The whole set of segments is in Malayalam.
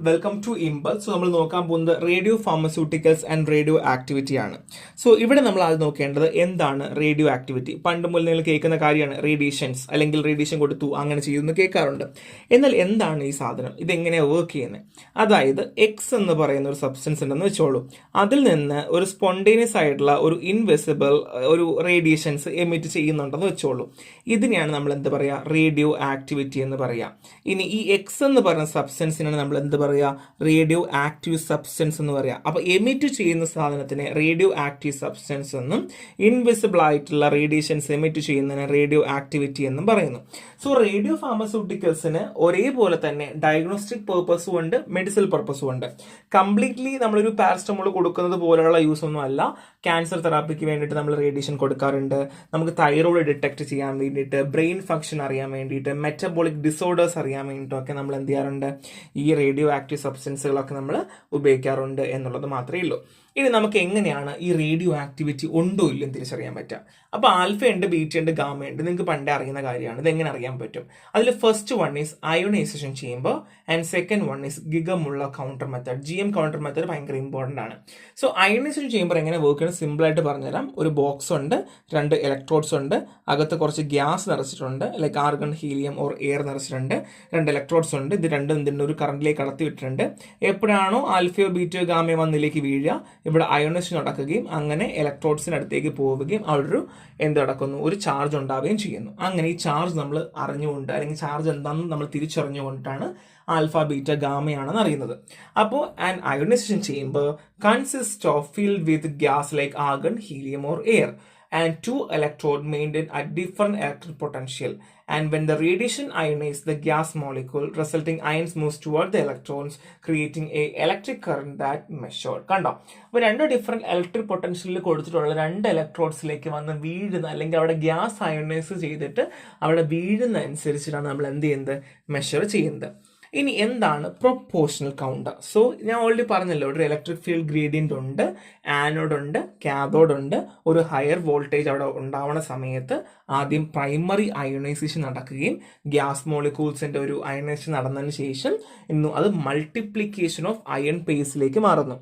Welcome to impulse. സോ നമ്മൾ നോക്കാൻ പോകുന്നത് radio pharmaceuticals and radio activity ആണ്. സോ ഇവിടെ നമ്മൾ ആദ്യം നോക്കേണ്ടത് എന്താണ് റേഡിയോ ആക്ടിവിറ്റി. പണ്ട് മുതൽ നിങ്ങൾ കേൾക്കുന്ന കാര്യമാണ് റേഡിയേഷൻസ്, അല്ലെങ്കിൽ റേഡിയേഷൻ കൊടുത്തു അങ്ങനെ ചെയ്യുന്നു കേൾക്കാറുണ്ട്. എന്നാൽ എന്താണ് ഈ സാധനം, ഇതെങ്ങനെയാണ് വർക്ക് ചെയ്യുന്നത്? അതായത് എക്സ് എന്ന് പറയുന്ന ഒരു സബ്സ്റ്റൻസ് ഉണ്ടെന്ന് വെച്ചോളൂ. അതിൽ നിന്ന് ഒരു സ്പോണ്ടേനിയസ് ആയിട്ടുള്ള ഒരു ഇൻവിസിബിൾ ഒരു റേഡിയേഷൻസ് എമിറ്റ് ചെയ്യുന്നുണ്ടെന്ന് വെച്ചോളൂ. ഇതിനെയാണ് നമ്മൾ എന്ത് പറയുക, റേഡിയോ ആക്ടിവിറ്റി എന്ന് പറയാം. ഇനി ഈ എക്സ് എന്ന് പറയുന്ന സബ്സ്റ്റൻസിനാണ് നമ്മൾ എന്ത് പറയുക, റേഡിയോ ആക്റ്റീവ് സബ്സ്റ്റൻസ് എന്ന് പറയാം. അപ്പോൾ എമിറ്റ് ചെയ്യുന്ന സാധനത്തിന് റേഡിയോ ആക്റ്റീവ് സബ്സ്റ്റൻസ് എന്നും, ഇൻവിസിബിൾ ആയിട്ടുള്ള റേഡിയേഷൻസ് എമിറ്റ് ചെയ്യുന്നതിന് റേഡിയോ ആക്ടിവിറ്റി എന്നും പറയുന്നു. സോ റേഡിയോ ഫാർമസ്യൂട്ടിക്കൽസിന് ഒരേപോലെ തന്നെ ഡയഗ്നോസ്റ്റിക് പേർപ്പസും ഉണ്ട്, മെഡിസിനൽ പർപ്പസും ഉണ്ട്. കംപ്ലീറ്റ്ലി നമ്മളൊരു പാരസ്റ്റമോൾ കൊടുക്കുന്നത് പോലെയുള്ള യൂസ് ഒന്നും അല്ല. ക്യാൻസർ തെറാപ്പിക്ക് വേണ്ടിയിട്ട് നമ്മൾ റേഡിയേഷൻ കൊടുക്കാറുണ്ട്. നമുക്ക് തൈറോയ്ഡ് ഡിറ്റക്ട് ചെയ്യാൻ വേണ്ടിയിട്ട്, ബ്രെയിൻ ഫംഗ്ഷൻ അറിയാൻ വേണ്ടിയിട്ട്, മെറ്റബോളിക് ഡിസോർഡേഴ്സ് അറിയാൻ വേണ്ടിയിട്ടൊക്കെ നമ്മൾ എന്ത് ചെയ്യാറുണ്ട്, ഈ റേഡിയോ ആക്റ്റീവ് സബ്സ്റ്റൻസുകളൊക്കെ നമ്മൾ ഉപയോഗിക്കാറുണ്ട് എന്നുള്ളത് മാത്രമേ ഉള്ളൂ. ഇനി നമുക്ക് എങ്ങനെയാണ് ഈ റേഡിയോ ആക്ടിവിറ്റി ഉണ്ടോ ഇല്ലെന്ന് തിരിച്ചറിയാൻ പറ്റുക? അപ്പോൾ ആൽഫ ഉണ്ട്, ബീറ്റ ഉണ്ട്, ഗാമ ഉണ്ട്. നിങ്ങൾക്ക് പണ്ടേ അറിയുന്ന കാര്യമാണ്. ഇത് എങ്ങനെ അറിയാൻ പറ്റും? അതിൽ first one is ionization chamber and second one is ഗിഗമുള്ള counter method. GM counter method ഭയങ്കര ഇമ്പോർട്ടൻ്റ് ആണ്. സോ അയോണൈസേഷൻ ചേമ്പർ എങ്ങനെ വർക്ക് ചെയ്യുന്നത് സിമ്പിൾ ആയിട്ട് പറഞ്ഞുതരാം. ഒരു ബോക്സ് ഉണ്ട്, 2 ഇലക്ട്രോഡ്സ് ഉണ്ട്, അകത്ത് കുറച്ച് ഗ്യാസ് നിറച്ചിട്ടുണ്ട്, like argon, helium or air നിറച്ചിട്ടുണ്ട്, 2 ഇലക്ട്രോഡ്സ് ഉണ്ട്. ഇത് രണ്ടും ഇതിൻ്റെ ഒരു കറണ്ടിലേക്ക് കടത്തി വിട്ടിട്ടുണ്ട്. എപ്പോഴാണോ ആൽഫയോ ബീറ്റയോ ഗാമയോ വന്നിലേക്ക് വീഴുക, ഇവിടെ അയോണൈസേഷൻ നടക്കുകയും അങ്ങനെ ഇലക്ട്രോഡ്സിന് അടുത്തേക്ക് പോവുകയും അവിടെ ഒരു എന്ത് നടക്കുന്നു, ഒരു ചാർജ് ഉണ്ടാവുകയും ചെയ്യുന്നു. അങ്ങനെ ഈ ചാർജ് നമ്മൾ അറിഞ്ഞുകൊണ്ട്, അല്ലെങ്കിൽ ചാർജ് എന്താണെന്ന് നമ്മൾ തിരിച്ചറിഞ്ഞുകൊണ്ടിട്ടാണ് ആൽഫ ബീറ്റ ഗാമയാണെന്ന് അറിയുന്നത്. അപ്പോൾ an ionisation chamber consist of filled with gas like argon, helium or air and 2 electrodes maintain a different electric potential, and when the radiation ionizes the gas molecule, resulting ions moves toward the electrons, creating a electric current that measured. കണ്ടോ? അപ്പോൾ 2 ഡിഫറെന്റ് ഇലക്ട്രിക് പൊട്ടൻഷ്യലിൽ കൊടുത്തിട്ടുള്ള 2 ഇലക്ട്രോഡ്സിലേക്ക് വന്ന് വീഴുന്ന, അല്ലെങ്കിൽ അവിടെ ഗ്യാസ് അയോണൈസ് ചെയ്തിട്ട് അവിടെ വീഴുന്ന അനുസരിച്ചിട്ടാണ് നമ്മൾ എന്ത് ചെയ്യുന്നത്, മെഷർ ചെയ്യുന്നത്. ഇനി എന്താണ് പ്രൊപ്പോർഷണൽ കൗണ്ടർ? സോ ഞാൻ ഓൾറെഡി പറഞ്ഞല്ലോ, ഒരു ഇലക്ട്രിക് ഫീൽഡ് ഗ്രേഡിയന്റ് ഉണ്ട്, ആനോഡ് ഉണ്ട്, കാഥോഡ് ഉണ്ട്. ഒരു ഹയർ വോൾട്ടേജ് അവിടെ ഉണ്ടാവുന്ന സമയത്ത് ആദ്യം പ്രൈമറി അയോണൈസേഷൻ നടക്കുകയും ഗ്യാസ് മോളിക്യൂൾസിന്റെ ഒരു അയോണൈസേഷൻ നടന്നതിന് ശേഷം അത് മൾട്ടിപ്ലിക്കേഷൻ ഓഫ് അയൺ പേസിലേക്ക് മാറുന്നു.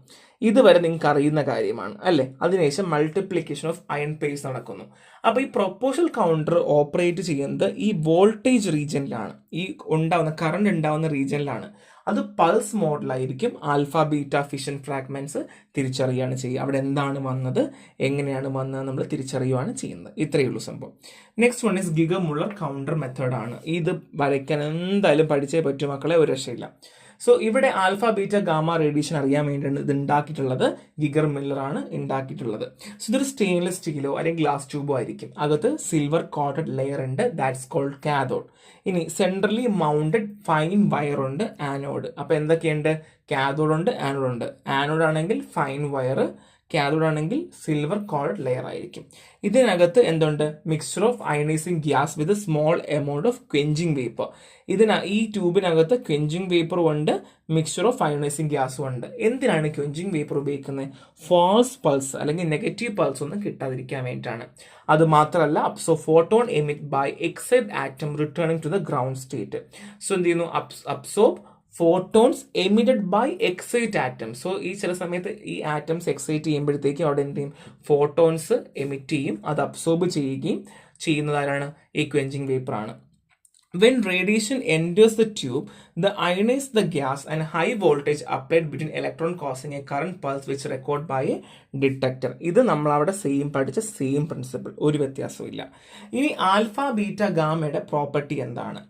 ഇതുവരെ നിങ്ങൾക്ക് അറിയുന്ന കാര്യമാണ് അല്ലേ? അതിനുശേഷം മൾട്ടിപ്ലിക്കേഷൻ ഓഫ് അയൺ പേസ് നടക്കുന്നു. അപ്പോൾ ഈ പ്രൊപ്പോർഷണൽ കൗണ്ടർ ഓപ്പറേറ്റ് ചെയ്യുന്നത് ഈ വോൾട്ടേജ് റീജിയനിലാണ്, ഈ കറണ്ട് ഉണ്ടാവുന്ന റീജിയനിലാണ്. അത് പൾസ് മോഡിലായിരിക്കും. ആൽഫ ബീറ്റ ഫിഷൻ ഫ്രാഗ്മെന്റ്സ് തിരിച്ചറിയുകയാണ് ചെയ്യുക. അവിടെ എന്താണ് വന്നത്, എങ്ങനെയാണ് വന്നത് നമ്മൾ തിരിച്ചറിയുകയാണ് ചെയ്യുന്നത്. ഇത്രയേ ഉള്ളൂ സംഭവം. നെക്സ്റ്റ് വൺ ഈസ് ഗിഗമുള്ളർ കൗണ്ടർ മെത്തേഡാണ്. ഇത് വരയ്ക്കാൻ എന്തായാലും പഠിച്ചേ പറ്റൂ മക്കളെ, ഒരു രക്ഷയില്ല. സോ ഇവിടെ ആൽഫ ബീറ്റ ഗാമ റേഡിയേഷൻ അറിയാൻ വേണ്ടിയാണ് ഇത് ഉണ്ടാക്കിയിട്ടുള്ളത്. ഗിഗർ മില്ലർ ആണ് ഉണ്ടാക്കിയിട്ടുള്ളത്. സോ ഇതൊരു സ്റ്റെയിൻലെസ് സ്റ്റീലോ അല്ലെങ്കിൽ ഗ്ലാസ് ട്യൂബോ ആയിരിക്കും. അകത്ത് സിൽവർ കോട്ടഡ് ലെയർ ഉണ്ട്, ദാറ്റ്സ് കോൾഡ് കാഥോഡ്. ഇനി സെൻട്രലി മൗണ്ടഡ് ഫൈൻ വയർ ഉണ്ട്, ആനോഡ്. അപ്പോൾ എന്തൊക്കെയുണ്ട്, കാഥോഡ് ഉണ്ട്, ആനോഡ് ഉണ്ട്. ആനോഡ് ആണെങ്കിൽ ഫൈൻ വയർ, കാഥോഡ് ആണെങ്കിൽ സിൽവർ കോൾഡ് ലെയർ ആയിരിക്കും. ഇതിനകത്ത് എന്തുണ്ട്, mixture of ionising gas with small amount of quenching vapour. ഈ ട്യൂബിനകത്ത് ക്വെഞ്ചിങ് വേപ്പറും ഉണ്ട്, മിക്സ്ചർ ഓഫ് അയണൈസിങ് ഗ്യാസും ഉണ്ട്. എന്തിനാണ് ക്വെഞ്ചിങ് വേപ്പർ ഉപയോഗിക്കുന്നത്? ഫാൾസ് പൾസ് അല്ലെങ്കിൽ നെഗറ്റീവ് പൾസ് ഒന്നും കിട്ടാതിരിക്കാൻ വേണ്ടിയിട്ടാണ്. അത് മാത്രമല്ല, photon emit by excite atom returning to the ground state. So എന്ത് ചെയ്യുന്നു, absorb photons emitted by excite atoms. So ഈ ചില സമയത്ത് ഈ ആറ്റംസ് എക്സൈറ്റ് ചെയ്യുമ്പോഴത്തേക്കും അവിടെ എന്ത് ചെയ്യും, ഫോട്ടോൺസ് എമിറ്റ് ചെയ്യും. അത് അബ്സോർബ് ചെയ്യുകയും ചെയ്യുന്നതാരാണ്, ഈ ക്വെഞ്ചിങ് വേപ്പർ ആണ്. When radiation enters the tube, the ionize the gas and high voltage applied between electron causing a current pulse which record by a detector. ഇത് നമ്മൾ അവിടെ പഠിച്ച സെയിം പ്രിൻസിപ്പിൾ, ഒരു വ്യത്യാസവും ഇല്ല. ഇനി ആൽഫ ബീറ്റ ഗാമയുടെ പ്രോപ്പർട്ടി എന്താണ്?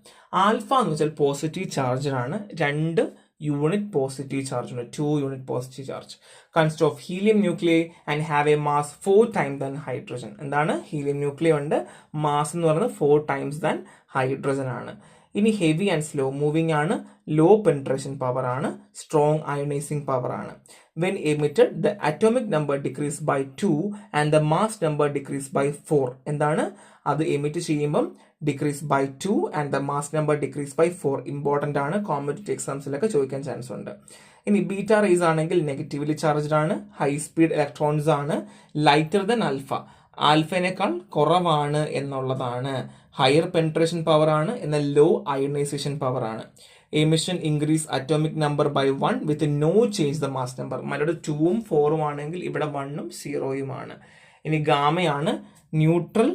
ആൽഫ എന്ന് വെച്ചാൽ പോസിറ്റീവ് ചാർജറാണ്. 2 യൂണിറ്റ് പോസിറ്റീവ് ചാർജ് ഉണ്ട്, 2 unit positive charge. Consist of helium nuclei and have a mass 4 times than hydrogen. എന്താണ്, ഹീലിയം ന്യൂക്ലിയൈ ഉണ്ട്, മാസ് എന്ന് പറയുന്നത് 4 times than ഹൈഡ്രജൻ ആണ്. ഇനി ഹെവി ആൻഡ് സ്ലോ മൂവിങ് ആണ്, ലോ പെൻട്രേഷൻ പവർ ആണ്, സ്ട്രോങ് അയണൈസിങ് പവർ ആണ്. When emitted the atomic number decrease by 2 and the mass number decrease by 4. എന്താണ്, അത് എമിറ്റ് ചെയ്യുമ്പം decrease by 2 and the mass number decrease by 4. Important ആണ്, കോമ്പറ്റേറ്റീവ് എക്സാംസിലൊക്കെ ചോദിക്കാൻ ചാൻസ് ഉണ്ട്. ഇനി ബീറ്റ റേസ് ആണെങ്കിൽ നെഗറ്റീവ്ലി ചാർജ്ഡ് ആണ്, ഹൈ സ്പീഡ് ഇലക്ട്രോൺസ് ആണ്, ലൈറ്റർ ദൻ ആൽഫ. ആൽഫേനേക്കാൾ കുറവാണ് എന്നുള്ളതാണ്. ഹയർ പെൻട്രേഷൻ പവർ ആണ്, എന്നാൽ ലോ അയണൈസേഷൻ പവർ ആണ്. Emission increase atomic number by 1 with no change the mass number. മറ്റൊരു 2ഉം 4ഉം ആണെങ്കിൽ ഇവിടെ 1ഉം 0യുമാണ്. ഇനി ഗാമയാണ് ന്യൂട്രൽ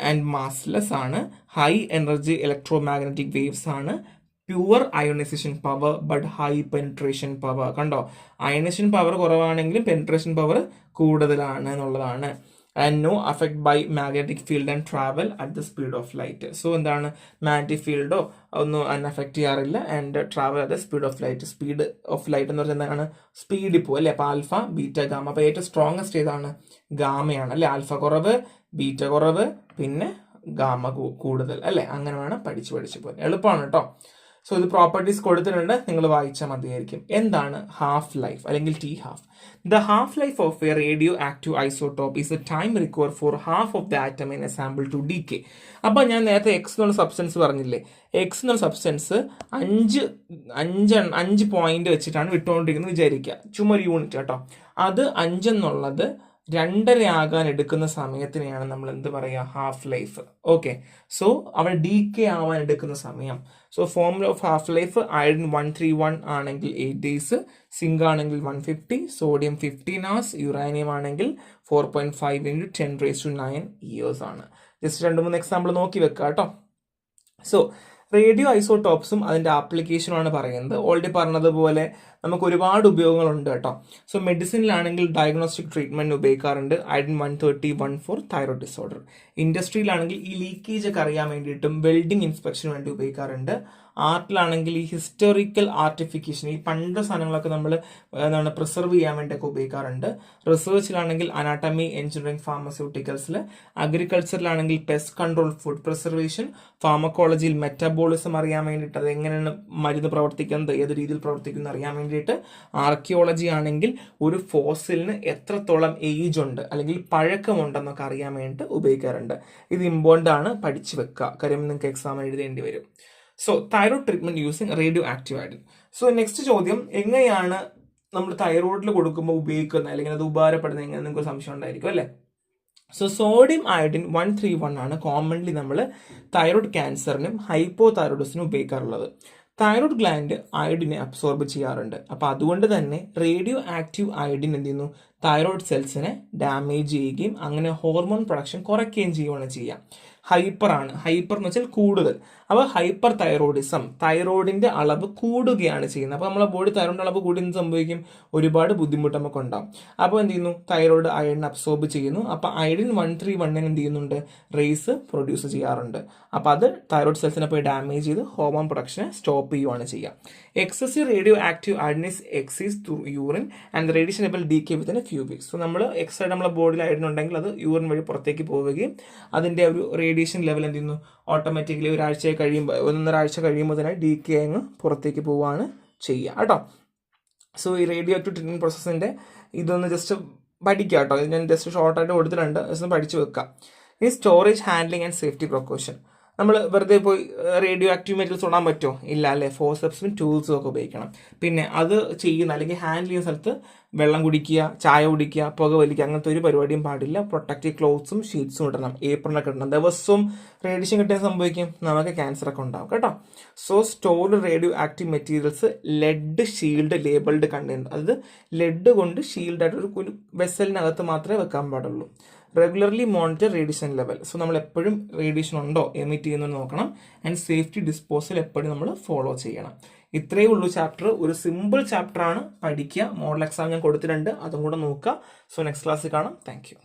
ആൻഡ് മാസ്ലെസ് ആണ്, ഹൈ എനർജി ഇലക്ട്രോമാഗ്നറ്റിക് വേവ്സ് ആണ്, pure ionisation power but high penetration power. കണ്ടോ, അയണൈസേഷൻ പവർ കുറവാണെങ്കിലും പെനിട്രേഷൻ പവർ കൂടുതലാണ് എന്നുള്ളതാണ്. And no effect by magnetic field and travel at the speed of light. So എന്താണ്, മാഗ്നറ്റിക് ഫീൽഡോ ഒന്നും അഫക്ട് ചെയ്യാറില്ല and travel at the speed of light. Speed of light എന്ന് പറഞ്ഞാൽ എന്താണ്, സ്പീഡിൽ പോകും അല്ലെ. അപ്പൊ ആൽഫ, ബീറ്റ, ഗാമ. അപ്പൊ ഏറ്റവും സ്ട്രോങ്സ്റ്റ് ഏതാണ്, ഗാമയാണ് അല്ലെ. ആൽഫ കുറവ്, ബീറ്റ കുറവ്, പിന്നെ ഗാമ കൂടുതൽ അല്ലെ. അങ്ങനെ വേണം പഠിച്ചു പോകാൻ. എളുപ്പമാണ് കേട്ടോ. സോ ഇത് പ്രോപ്പർട്ടീസ് കൊടുത്തിട്ടുണ്ട്, നിങ്ങൾ വായിച്ചാൽ മതിയായിരിക്കും. എന്താണ് ഹാഫ് ലൈഫ് അല്ലെങ്കിൽ T half? The half life of a radioactive isotope is a time required for half of the atom in a sample to decay. അപ്പൊ ഞാൻ നേരത്തെ എക്സ് എന്നുള്ള സബ്സ്റ്റൻസ് പറഞ്ഞില്ലേ, എക്സ് എന്നുള്ള സബ്സ്റ്റൻസ് 5 പോയിന്റ് വെച്ചിട്ടാണ് വിട്ടുകൊണ്ടിരിക്കുന്നത് വിചാരിക്കുക, ചുമ്മാ ഒരു യൂണിറ്റ് കേട്ടോ. അത് 5 എന്നുള്ളത് 2.5 ആകാൻ എടുക്കുന്ന സമയത്തിനെയാണ് നമ്മൾ എന്ത് പറയുക, ഹാഫ് ലൈഫ്. ഓക്കെ, സോ അവിടെ ഡീകേ ആവാൻ എടുക്കുന്ന സമയം. So formula of half life, iodine 131 ആണെങ്കിൽ 8 days, സിങ്ക് ആണെങ്കിൽ 150, സോഡിയം 15 hours, യുറാനിയം ആണെങ്കിൽ 4.5 × 10⁻⁹ years ആണ്. ജസ്റ്റ് 2-3 എക്സാമ്പിൾ നോക്കി വെക്കുക കേട്ടോ. സോ റേഡിയോ ഐസോടോപ്സും അതിൻ്റെ ആപ്ലിക്കേഷനുമാണ് പറയുന്നത്. ഓൾറെഡി പറഞ്ഞതുപോലെ നമുക്ക് ഒരുപാട് ഉപയോഗങ്ങളുണ്ട് കേട്ടോ. സോ മെഡിസിനിലാണെങ്കിൽ ഡയഗ്നോസ്റ്റിക് ട്രീറ്റ്മെന്റ് ഉപയോഗിക്കാറുണ്ട്, അയഡിൻ 130 ഫോർ തൈറോയ്ഡ് ഡിസോർഡർ. ഇൻഡസ്ട്രിയിലാണെങ്കിൽ ഈ ലീക്കേജ് ഒക്കെ അറിയാൻ വേണ്ടിയിട്ടും വെൽഡിംഗ് ഇൻസ്പെക്ഷന് വേണ്ടി ഉപയോഗിക്കാറുണ്ട്. ആർട്ടിലാണെങ്കിൽ ഈ ഹിസ്റ്റോറിക്കൽ ആർട്ടിഫിക്കേഷൻ, ഈ പണ്ട് സാധനങ്ങളൊക്കെ നമ്മൾ എന്താണ് പ്രിസർവ് ചെയ്യാൻ വേണ്ടിയൊക്കെ ഉപയോഗിക്കാറുണ്ട്. റിസർച്ചിലാണെങ്കിൽ അനാട്ടമി, എഞ്ചിനീയറിംഗ്, ഫാർമസ്യൂട്ടിക്കൽസിൽ. അഗ്രികൾച്ചറിലാണെങ്കിൽ പെസ്റ്റ് കൺട്രോൾ, ഫുഡ് പ്രിസർവേഷൻ. ഫാർമക്കോളജിയിൽ മെറ്റബോളിസം അറിയാൻ വേണ്ടിയിട്ട്, അത് എങ്ങനെയാണ് മരുന്ന് പ്രവർത്തിക്കുന്നത്, ഏത് രീതിയിൽ പ്രവർത്തിക്കുന്നത് അറിയാൻ വേണ്ടിയിട്ട്. ആർക്കിയോളജി ആണെങ്കിൽ ഒരു ഫോസിലിന് എത്രത്തോളം ഏജ് ഉണ്ട് അല്ലെങ്കിൽ പഴക്കമുണ്ടെന്നൊക്കെ അറിയാൻ വേണ്ടിയിട്ട് ഉപയോഗിക്കാറുണ്ട്. ഇത് ഇമ്പോർട്ടൻ്റ് ആണ്, പഠിച്ചു വെക്കുക, കാര്യം നിങ്ങൾക്ക് എക്സാം എഴുതേണ്ടി വരും. So thyroid treatment using radio active iodine. So next ചോദ്യം, എങ്ങനെയാണ് നമ്മൾ തൈറോയിഡിൽ കൊടുക്കുമ്പോൾ ഉപയോഗിക്കുന്നത് അല്ലെങ്കിൽ അത് ഉപകാരപ്പെടുന്നത് എങ്ങനെ, നിങ്ങൾക്ക് സംശയം ഉണ്ടായിരിക്കും അല്ലേ. സോ സോഡിയം അയഡിൻ 131 ആണ് കോമൺലി നമ്മൾ തൈറോയ്ഡ് ക്യാൻസറിനും ഹൈപ്പോ തൈറോയിഡിസിനും ഉപയോഗിക്കാറുള്ളത്. തൈറോയ്ഡ് ഗ്ലാൻഡ് അയഡിനെ അബ്സോർബ് ചെയ്യാറുണ്ട്. അപ്പോൾ അതുകൊണ്ട് തന്നെ റേഡിയോ ആക്റ്റീവ് അയഡിൻ എന്ത് ചെയ്യുന്നു, തൈറോയ്ഡ് സെൽസിനെ ഡാമേജ് ചെയ്യുകയും അങ്ങനെ ഹോർമോൺ പ്രൊഡക്ഷൻ കുറയ്ക്കുകയും ചെയ്യുകയാണ് ചെയ്യുക. ഹൈപ്പർ ആണ്, ഹൈപ്പർ എന്ന് വെച്ചാൽ കൂടുതൽ. അപ്പോൾ ഹൈപ്പർ തൈറോയിഡിസം, തൈറോയിഡിന്റെ അളവ് കൂടുകയാണ് ചെയ്യുന്നത്. അപ്പോൾ നമ്മളെ ബോഡി തൈറോയിഡിന്റെ അളവ് കൂടി എന്ത് സംഭവിക്കും, ഒരുപാട് ബുദ്ധിമുട്ട് നമുക്ക് ഉണ്ടാവും. അപ്പോൾ എന്ത് ചെയ്യുന്നു, തൈറോയിഡ് അയഡിൻ അബ്സോർബ് ചെയ്യുന്നു. അപ്പോൾ അയഡിൻ 131 എന്ത് ചെയ്യുന്നുണ്ട്, റേസ് പ്രൊഡ്യൂസ് ചെയ്യാറുണ്ട്. അപ്പോൾ അത് തൈറോയ്ഡ് സെൽസിനെ പോയി ഡാമേജ് ചെയ്ത് ഹോർമോൺ പ്രൊഡക്ഷനെ സ്റ്റോപ്പ് ചെയ്യുകയാണ് ചെയ്യുക. Excessive radio active iodine is x is through urine and radiation level decay within A few weeks. So നമ്മൾ എക്സൈഡ് നമ്മളെ ബോഡിയിൽ അയഡിൻ ഉണ്ടെങ്കിൽ അത് യൂറിൻ വഴി പുറത്തേക്ക് പോവുകയും അതിന്റെ ഒരു റേഡിയേഷൻ ലെവൽ എന്ത് ചെയ്യുന്നു, ഓട്ടോമാറ്റിക്കലി ഒരാഴ്ച കഴിയുമ്പോൾ, 1.5 ആഴ്ച കഴിയുമ്പോൾ തന്നെ ഡീകേ അങ്ങ് പുറത്തേക്ക് പോവുകയാണ് ചെയ്യുക കേട്ടോ. സോ ഈ റേഡിയോ ആക്റ്റീവ് ട്രീറ്റ്മെന്റ് പ്രോസസ്സിന്റെ ഇതൊന്ന് ജസ്റ്റ് പഠിക്കുക കേട്ടോ. ഇത് ഞാൻ ജസ്റ്റ് ഷോർട്ടായിട്ട് കൊടുത്തിട്ടുണ്ട്, ജസ്റ്റ് ഒന്ന് പഠിച്ചു വെക്കാം. ഇനി storage, handling and safety precaution. നമ്മൾ വെറുതെ പോയി റേഡിയോ ആക്റ്റീവ് മെറ്റീരിയൽസ് തൊടാൻ പറ്റുമോ, ഇല്ല അല്ലേ. ഫോർസെപ്സും ടൂൾസും ഒക്കെ ഉപയോഗിക്കണം. പിന്നെ അത് ചെയ്യുന്ന അല്ലെങ്കിൽ ഹാൻഡിൽ ചെയ്യുന്ന സ്ഥലത്ത് വെള്ളം കുടിക്കുക, ചായ കുടിക്കുക, പുക വലിക്കുക, അങ്ങനത്തെ ഒരു പരിപാടിയും പാടില്ല. പ്രൊട്ടക്റ്റീവ് ക്ലോത്ത്സും ഷീറ്റ്സും ഇടണം, ഏപ്രണൊക്കെ ഇടണം. ദിവസവും റേഡിയേഷൻ കിട്ടിയാൽ സംഭവിക്കും, നമുക്ക് ക്യാൻസർ ഒക്കെ ഉണ്ടാവും കേട്ടോ. So stored radioactive materials lead shield labelled container, അത് ലെഡ് കൊണ്ട് ഷീൽഡ് ആയിട്ട് ഒരു വെസലിനകത്ത് മാത്രമേ വെക്കാൻ പാടുള്ളൂ. Regularly monitor radiation level. So നമ്മൾ എപ്പോഴും റേഡിയേഷൻ ഉണ്ടോ എമിറ്റ് ചെയ്യുന്നത് നോക്കണം. ആൻഡ് സേഫ്റ്റി ഡിസ്പോസൽ എപ്പോഴും നമ്മൾ ഫോളോ ചെയ്യണം. ഇത്രയേ ഉള്ളൂ ചാപ്റ്റർ. ഒരു സിമ്പിൾ ചാപ്റ്റർ ആണ്, പഠിക്കുക. മോഡൽ എക്സാം ഞാൻ കൊടുത്തിട്ടുണ്ട്, അതും കൂടെ നോക്കുക. സോ നെക്സ്റ്റ് ക്ലാസ്സിൽ കാണാം. Thank you.